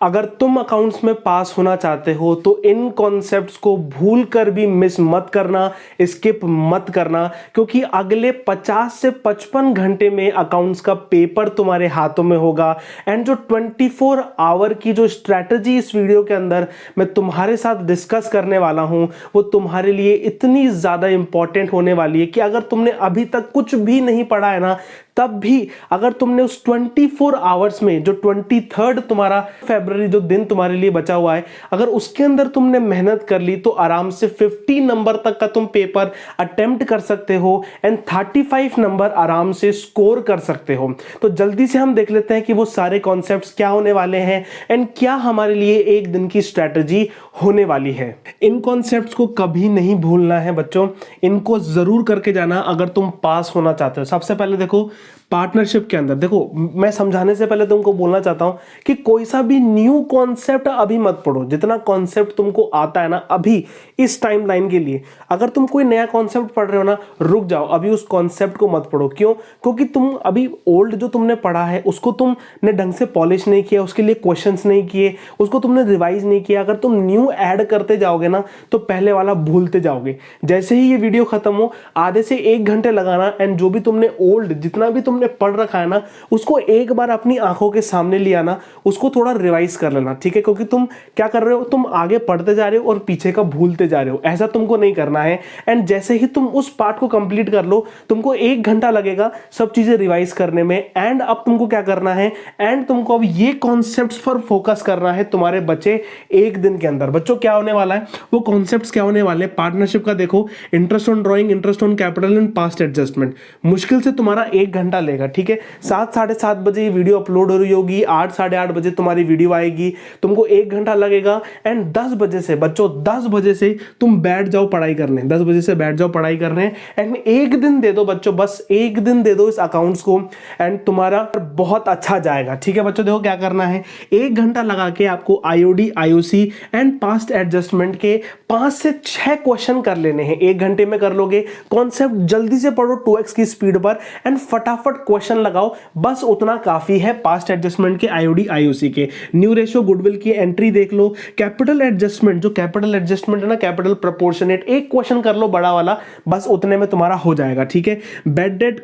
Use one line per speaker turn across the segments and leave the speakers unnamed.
अगर तुम अकाउंट्स में पास होना चाहते हो तो इन कॉन्सेप्ट्स को भूल कर भी मिस मत करना, स्किप मत करना, क्योंकि अगले 50 से 55 घंटे में अकाउंट्स का पेपर तुम्हारे हाथों में होगा। एंड जो 24 आवर की जो स्ट्रैटेजी इस वीडियो के अंदर मैं तुम्हारे साथ डिस्कस करने वाला हूं वो तुम्हारे लिए इतनी ज़्यादा इंपॉर्टेंट होने वाली है कि अगर तुमने अभी तक कुछ भी नहीं पढ़ा है ना, तब भी अगर तुमने उस 24 आवर्स में जो 23 तुम्हारा फरवरी जो दिन तुम्हारे लिए बचा हुआ है, अगर उसके अंदर तुमने मेहनत कर ली तो आराम से 50 नंबर तक का तुम पेपर अटेम्प्ट कर सकते हो एंड 35 नंबर आराम से स्कोर कर सकते हो। तो जल्दी से हम देख लेते हैं कि वो सारे कॉन्सेप्ट्स क्या होने वाले हैं एंड क्या हमारे लिए एक दिन की स्ट्रैटेजी होने वाली है। इन कॉन्सेप्ट्स को कभी नहीं भूलना है बच्चों, इनको जरूर करके जाना अगर तुम पास होना चाहते हो। सबसे पहले देखो, पार्टनरशिप के अंदर देखो, मैं समझाने से पहले तुमको बोलना चाहता हूं कि कोई सा भी न्यू कॉन्सेप्ट अभी मत पढ़ो। जितना कॉन्सेप्ट तुमको आता है ना अभी इस टाइमलाइन के लिए, अगर तुम कोई नया कॉन्सेप्ट पढ़ रहे हो ना, रुक जाओ, अभी उस कॉन्सेप्ट को मत पढ़ो। क्यों? क्योंकि तुम अभी ओल्ड जो तुमने पढ़ा है उसको तुमने ढंग से पॉलिश नहीं किया, उसके लिए क्वेश्चंस नहीं किए, उसको तुमने रिवाइज नहीं किया। अगर तुम न्यू ऐड करते जाओगे ना तो पहले वाला भूलते जाओगे। जैसे ही ये वीडियो खत्म हो, आधे से 1 घंटे लगाना एंड जो भी तुमने ओल्ड जितना भी तुमने पढ़ रखा है ना उसको एक बार अपनी आंखों के सामने ले आना, उसको थोड़ा रिवाइज कर लेना, ठीक है? क्योंकि तुम क्या कर रहे हो, तुम आगे पढ़ते जा रहे हो और पीछे का भूलते जा रहे हो। ऐसा तुमको नहीं करना है। एंड जैसे ही तुम उस पार्ट को कंप्लीट कर लो, तुमको 1 घंटा लगेगा सब चीजें रिवाइज करने में। एंड अब तुमको क्या करना है, एंड तुमको अब ये कॉन्सेप्ट्स पर फोकस करना है तुम्हारे बचे 1 दिन के अंदर। बच्चों क्या होने वाला है, वो कॉन्सेप्ट्स क्या होने वाले? पार्टनरशिप का देखो, interest on drawing, interest on capital and past adjustment. मुश्किल से तुम्हारा 1 घंटा लेगा, ठीक है? 7 साढ़े 7 बजे ये वीडियो अपलोड हो रही होगी, 8 साढ़े 8 बजे तुम्हारी वीडियो आएगी, तुमको 1 घंटा लगेगा। एंड 10 बजे से बच्चों 10 बजे से तुम बैठ जाओ पढ़ाई करने, 10 बजे से बैठ जाओ पढ़ाई करने। एंड 1 दिन दे दो बच्चों, बस 1 दिन दे दो इस अकाउंट्स को एंड तुम्हारा बहुत अच्छा जाएगा, ठीक है बच्चों? देखो क्या करना है, 1 घंटा लगा के आपको IOD, IOC and past adjustment के 5 से 6 क्वेश्चन कर लेने हैं। 1 घंटे में कर लोगे। कॉन्सेप्ट जल्दी से पढ़ो 2x की स्पीड पर एंड फटाफट क्वेश्चन लगाओ, बस उतना काफी है। पास्ट एडजस्टमेंट के, आईओडी, आईओसी के, न्यू रेशियो, गुडविल की एंट्री देख लो, कैपिटल एडजस्टमेंट, जो कैपिटल एडजस्टमेंट है ना, कैपिटल प्रोपोर्शनेट, एक क्वेश्चन कर लो बड़ा वाला, बस उतने में तुम्हारा हो जाएगा, ठीक है? बेड डेट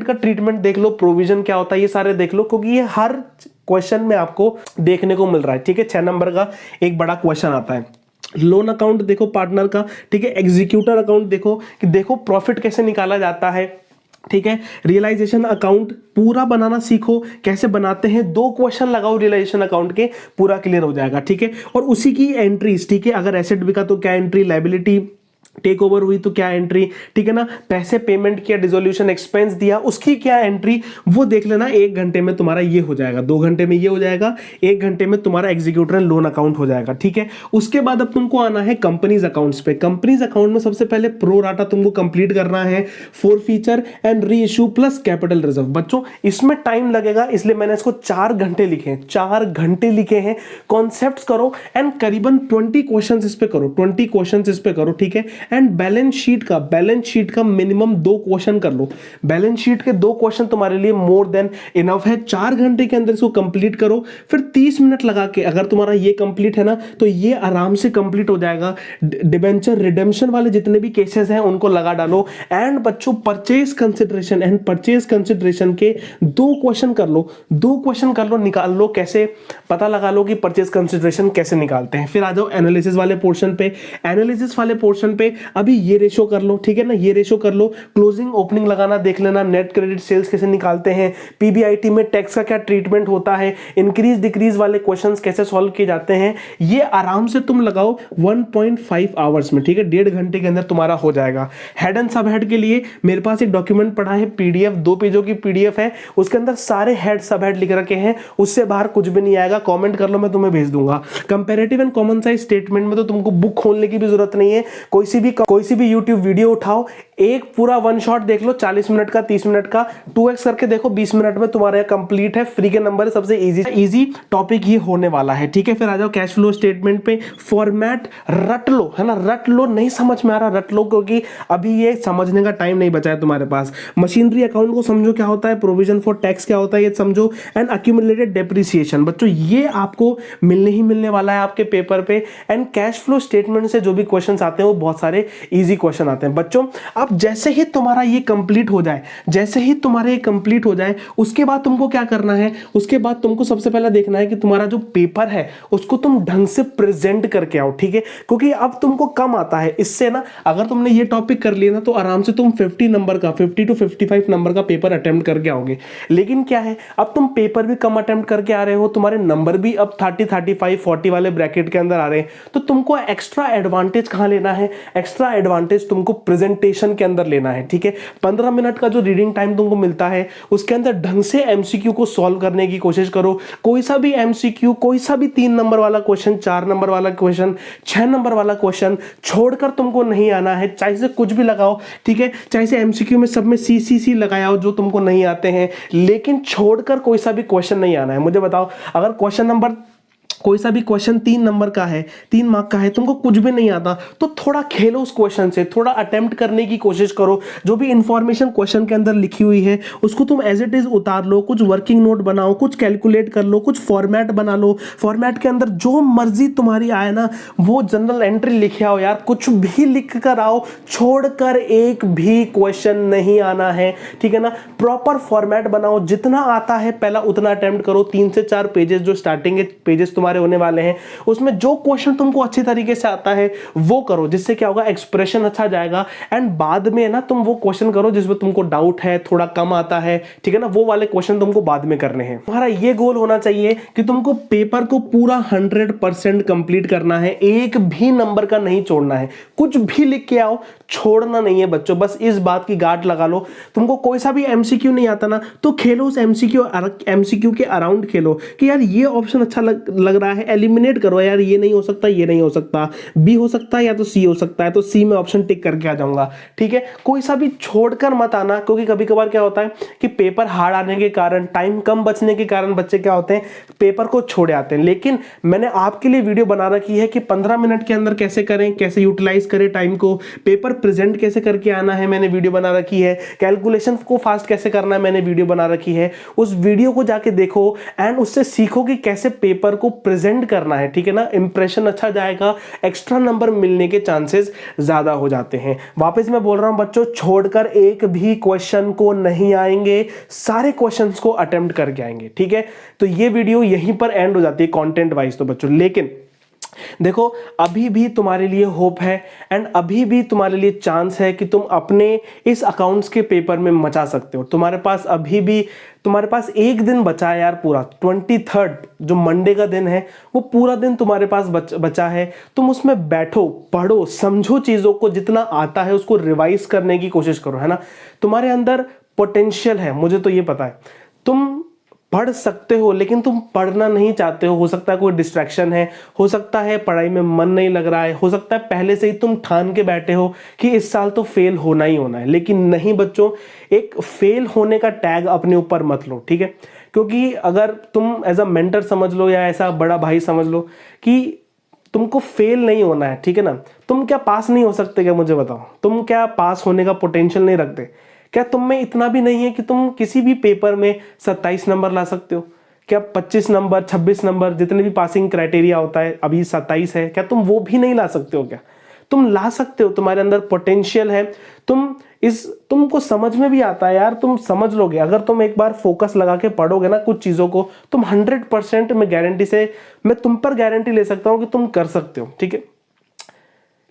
का ट्रीटमेंट देख लो, प्रोविजन क्या होता है, ये सारे देख लो, क्योंकि ये हर क्वेश्चन में आपको देखने को मिल रहा है, ठीक है? 6 नंबर का एक बड़ा क्वेश्चन आता है। लोन अकाउंट देखो पार्टनर का, ठीक है? एग्जीक्यूटर अकाउंट देखो कि देखो प्रॉफिट कैसे निकाला जाता है, ठीक है? रियलाइजेशन अकाउंट पूरा बनाना सीखो, कैसे बनाते हैं, 2 क्वेश्चन लगाओ रियलाइजेशन अकाउंट के, पूरा क्लियर हो जाएगा, ठीक है? और उसी की एंट्रीज, ठीक है? अगर एसेट बिका तो क्या एंट्री, लायबिलिटी टेक ओवर हुई तो क्या एंट्री, ठीक है ना? पैसे पेमेंट किया, डिसोल्यूशन एक्सपेंस दिया, उसकी क्या एंट्री, वो देख लेना। 1 घंटे में तुम्हारा ये हो जाएगा, 2 घंटे में ये हो जाएगा, 1 घंटे में तुम्हारा एग्जीक्यूटर एंड लोन अकाउंट हो जाएगा, ठीक है? उसके बाद अब तुमको आना है कंपनीज अकाउंट्स पे। कंपनीज अकाउंट में सबसे पहले प्रो राटा तुमको कंप्लीट करना है, four feature and re issue plus capital reserve. बच्चों इसमें टाइम लगेगा, इसलिए मैंने इसको 4 घंटे लिखे हैं, 4 घंटे लिखे हैं। कॉन्सेप्ट्स करो एंड करीबन 20 क्वेश्चन इस पे करो, 20 क्वेश्चन इस पे करो, ठीक है? एंड बैलेंस शीट का मिनिमम 2 क्वेश्चन कर लो। बैलेंस शीट के 2 क्वेश्चन तुम्हारे लिए मोर देन इनफ है। 4 घंटे के अंदर इसको कंप्लीट करो, फिर 30 मिनट लगा के अगर तुम्हारा ये कंप्लीट है ना तो ये आराम से कंप्लीट हो जाएगा। डिबेंचर रिडेम्पशन वाले जितने भी केसेस हैं उनको लगा डालो। एंड बच्चों परचेज कंसिडरेशन के 2 क्वेश्चन कर लो, 2 क्वेश्चन कर लो, निकाल लो कैसे, पता लगा लो कि परचेज कंसिडरेशन कैसे निकालते हैं। फिर आ जाओ एनालिसिस वाले पोर्शन पे। एनालिसिस वाले पोर्शन पे अभी ये रेशो कर लो, ठीक है ना? ये रेशो कर लो, क्लोजिंग ओपनिंग लगाना देख लेना, नेट क्रेडिट सेल्स कैसे निकालते हैं, पीबीआईटी में टैक्स का क्या ट्रीटमेंट होता है, इंक्रीज डिक्रीज वाले क्वेश्चंस कैसे सॉल्व किए जाते हैं, ये आराम से तुम लगाओ 1.5 आवर्स में, ठीक है? 1.5 घंटे के अंदर तुम्हारा हो जाएगा। हेड एंड सब हेड के लिए मेरे पास एक डॉक्यूमेंट पड़ा है, पीडीएफ 2 पेजों की पीडीएफ है, उसके अंदर सारे हेड सब हेड लिख रखे हैं, उससे बाहर कुछ भी नहीं आएगा। कमेंट कर लो, मैं तुम्हें भेज दूंगा। Comparative and common size statement में तो तुमको बुक खोलने की भी जरूरत नहीं है, कोई सी कोई सी भी यूट्यूब वीडियो उठाओ, एक पूरा वन शॉट देख लो, 40 मिनट का, 30 मिनट का, 2x करके देखो, 20 मिनट में तुम्हारा कंप्लीट है, फ्री के नंबर है, सबसे इजी टॉपिक ये होने वाला है, ठीक है। फिर आ जाओ कैश फ्लो स्टेटमेंट पे। फॉर्मेट रट लो, है ना, रट लो, नहीं समझ में आ रहा रट लो, क्योंकि अभी ये समझने का टाइम नहीं बचा है तुम्हारे पास। मशीनरी अकाउंट को समझो क्या होता है, प्रोविजन फॉर टैक्स क्या होता है ये समझो, एंड अक्यूमुलेटेड डेप्रिसिएशन बच्चों ये आपको मिलने ही मिलने वाला है आपके पेपर पे। एंड कैश फ्लो स्टेटमेंट से जो भी क्वेश्चंस आते हैं वो बहुत सारे इजी क्वेश्चन आते हैं बच्चों। अब जैसे ही तुम्हारा ये कंप्लीट हो जाए, जैसे ही तुम्हारा ये कंप्लीट हो जाए, उसके बाद तुमको क्या करना है, उसके बाद तुमको सबसे पहले देखना है कि तुम्हारा जो पेपर है उसको तुम ढंग से प्रेजेंट करके आओ, ठीक है। क्योंकि अब तुमको कम आता है, इससे ना अगर तुमने ये टॉपिक कर लिया ना तो आराम से तुम 50 नंबर का, 50 to 55 नंबर का पेपर अटेम्प्ट करके आओगे। लेकिन क्या है, अब तुम पेपर भी कम अटेम्प्ट करके आ रहे हो, तुम्हारे नंबर भी अब 30, 35, 40 वाले ब्रैकेट के अंदर आ रहे हैं, तो तुमको एक्स्ट्रा एडवांटेज कहां लेना है, एक्स्ट्रा एडवांटेज तुमको प्रेजेंटेशन के अंदर लेना है, ठीक है। 15 मिनट का जो रीडिंग टाइम तुमको मिलता है उसके अंदर ढंग से एमसीक्यू को सॉल्व करने की कोशिश करो। कोई सा भी एमसीक्यू, कोई सा भी 3 नंबर वाला क्वेश्चन, 4 नंबर वाला क्वेश्चन, 6 नंबर वाला क्वेश्चन छोड़कर तुमको नहीं आना है, चाहे से कुछ भी लगाओ, ठीक है। चाहे से एमसीक्यू में सब में सी लगाओ जो तुमको नहीं आते हैं, लेकिन छोड़कर कोई सा भी क्वेश्चन नहीं आना है। मुझे बताओ, अगर क्वेश्चन नंबर कोई सा भी क्वेश्चन 3 नंबर का है, 3 मार्क का है, तुमको कुछ भी नहीं आता तो थोड़ा खेलो उस क्वेश्चन से, थोड़ा अटेम्प्ट करने की कोशिश करो। जो भी इंफॉर्मेशन क्वेश्चन के अंदर लिखी हुई है उसको तुम एज इट इज उतार लो, कुछ वर्किंग नोट बनाओ, कुछ कैलकुलेट कर लो, कुछ फॉर्मेट बना लो। फॉर्मेट के अंदर जो मर्जी तुम्हारी आए ना वो जनरल एंट्री लिखे आओ यार, कुछ भी लिख कर आओ, छोड़कर एक भी क्वेश्चन नहीं आना है, ठीक है ना। प्रॉपर फॉर्मेट बनाओ, जितना आता है पहला उतना अटेम्प्ट करो। 3 से 4 पेजेस जो स्टार्टिंग के पेजेस तुम्हारे होने वाले हैं उसमें जो क्वेश्चन तुमको अच्छी तरीके से आता है वो करो, जिससे क्या होगा, एक्सप्रेशन अच्छा जाएगा। एंड बाद में ना तुम वो क्वेश्चन करो जिसमें तुमको डाउट है, थोड़ा कम आता है, ठीक है ना, वो वाले क्वेश्चन तुमको बाद में करने हैं। तुम्हारा ये गोल होना चाहिए कि तुमको पेपर को पूरा 100% कंप्लीट करना है, एक भी नंबर का नहीं छोड़ना है, कुछ भी लिख के आओ, छोड़ना नहीं है बच्चों। बस इस बात की गांठ लगा लो। तुमको कोई सा भी एमसीक्यू नहीं आता ना तो खेलो उस एमसीक्यू के अराउंड खेलो कि यार ये ऑप्शन अच्छा लग रहा है, एलिमिनेट करो यार, ये नहीं हो सकता, ये नहीं हो सकता, बी हो सकता है या तो सी हो सकता है, तो सी में ऑप्शन टिक करके आ जाऊंगा, ठीक है। कोई सा भी छोड़कर मत आना, क्योंकि कभी कभार क्या होता है कि पेपर हार्ड आने के कारण, टाइम कम बचने के कारण बच्चे क्या होते हैं, पेपर को छोड़े आते हैं। लेकिन मैंने आपके लिए वीडियो बना रखी है कि 15 मिनट के अंदर कैसे करें, कैसे यूटिलाइज करें टाइम को, पेपर प्रेजेंट कैसे करके आना है, मैंने वीडियो बना रखी है। कैलकुलेशन को फास्ट कैसे करना है, मैंने वीडियो बना रखी है। उस वीडियो को जाके देखो एंड उससे सीखो कि कैसे पेपर को प्रेजेंट करना है, ठीक है ना। इंप्रेशन अच्छा जाएगा, एक्स्ट्रा नंबर मिलने के चांसेस ज्यादा हो जाते हैं। वापस मैं बोल रहा हूं बच्चों, छोड़कर एक भी क्वेश्चन को नहीं आएंगे, सारे क्वेश्चंस को अटेम्प्ट करके आएंगे, ठीक है। तो ये वीडियो यहीं पर एंड हो जाती है कंटेंट वाइज तो बच्चों। लेकिन देखो अभी भी तुम्हारे लिए होप है एंड अभी भी तुम्हारे लिए चांस है कि तुम अपने इस अकाउंट्स के पेपर में मचा सकते हो। तुम्हारे पास अभी भी, तुम्हारे पास एक दिन बचा है यार, पूरा 23 जो मंडे का दिन है वो पूरा दिन तुम्हारे पास बचा है। तुम उसमें बैठो, पढ़ो, समझो, चीजों को जितना आता है उसको रिवाइज करने की कोशिश करो, है ना। तुम्हारे अंदर पोटेंशियल है, मुझे तो ये पता है। तुम पढ़ सकते हो लेकिन तुम पढ़ना नहीं चाहते हो सकता है कोई डिस्ट्रैक्शन है, हो सकता है पढ़ाई में मन नहीं लग रहा है, हो सकता है पहले से ही तुम ठान के बैठे हो कि इस साल तो फेल होना ही होना है। लेकिन नहीं बच्चों, एक फेल होने का टैग अपने ऊपर मत लो, ठीक है। क्योंकि अगर तुम एज अ मेंटर समझ लो या ऐसा बड़ा भाई समझ लो कि तुमको फेल नहीं होना है, ठीक है ना। तुम क्या पास नहीं हो सकते क्या, मुझे बताओ। तुम क्या पास होने का पोटेंशियल नहीं रखते क्या? तुम में इतना भी नहीं है कि तुम किसी भी पेपर में 27 नंबर ला सकते हो क्या? 25 नंबर, 26 नंबर, जितने भी पासिंग क्राइटेरिया होता है, अभी 27 है, क्या तुम वो भी नहीं ला सकते हो क्या? तुम ला सकते हो, तुम्हारे अंदर पोटेंशियल है। तुमको समझ में भी आता है यार, तुम समझ लोगे अगर तुम एक बार फोकस लगा के पढ़ोगे ना कुछ चीजों को, तुम 100% मैं गारंटी से, मैं तुम पर गारंटी ले सकता हूं कि तुम कर सकते हो, ठीक है।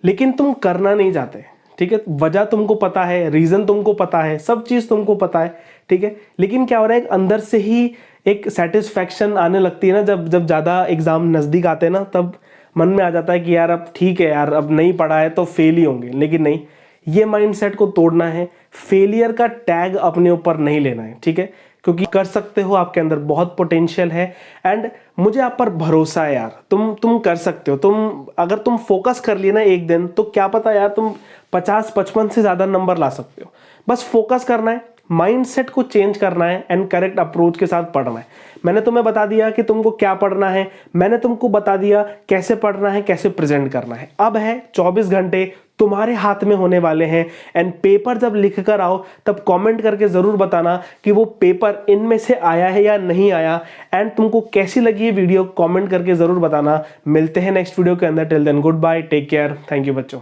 लेकिन तुम करना नहीं चाहते, ठीक है। वजह तुमको पता है, रीजन तुमको पता है, सब चीज तुमको पता है, ठीक है। लेकिन क्या हो रहा है, अंदर से ही एक सेटिस्फैक्शन आने लगती है ना, जब ज्यादा एग्जाम नजदीक आते हैं ना, तब मन में आ जाता है कि यार अब ठीक है यार, अब नहीं पढ़ा है तो फेल ही होंगे। लेकिन नहीं, ये माइंडसेट को तोड़ना है, फेलियर का टैग अपने ऊपर नहीं लेना है, ठीक है। क्योंकि कर सकते हो, आपके अंदर बहुत पोटेंशियल है एंड मुझे आप पर भरोसा है यार। तुम कर सकते हो। अगर तुम फोकस कर लिए ना एक दिन, तो क्या पता यार तुम 50-55 से ज़्यादा नंबर ला सकते हो। बस फोकस करना है, माइंडसेट को चेंज करना है एंड करेक्ट अप्रोच के साथ पढ़ना है। मैंने तुम्हें बता दिया कि तुमको क्या पढ़ना है, मैंने तुमको बता दिया कैसे पढ़ना है, कैसे प्रेजेंट करना है। अब है 24 घंटे तुम्हारे हाथ में होने वाले हैं एंड पेपर जब लिख कर आओ तब कमेंट करके जरूर बताना कि वो पेपर इनमें से आया है या नहीं आया एंड तुमको कैसी लगी ये वीडियो, कमेंट करके जरूर बताना। मिलते हैं नेक्स्ट वीडियो के अंदर। Till then goodbye, take care, thank you बच्चों।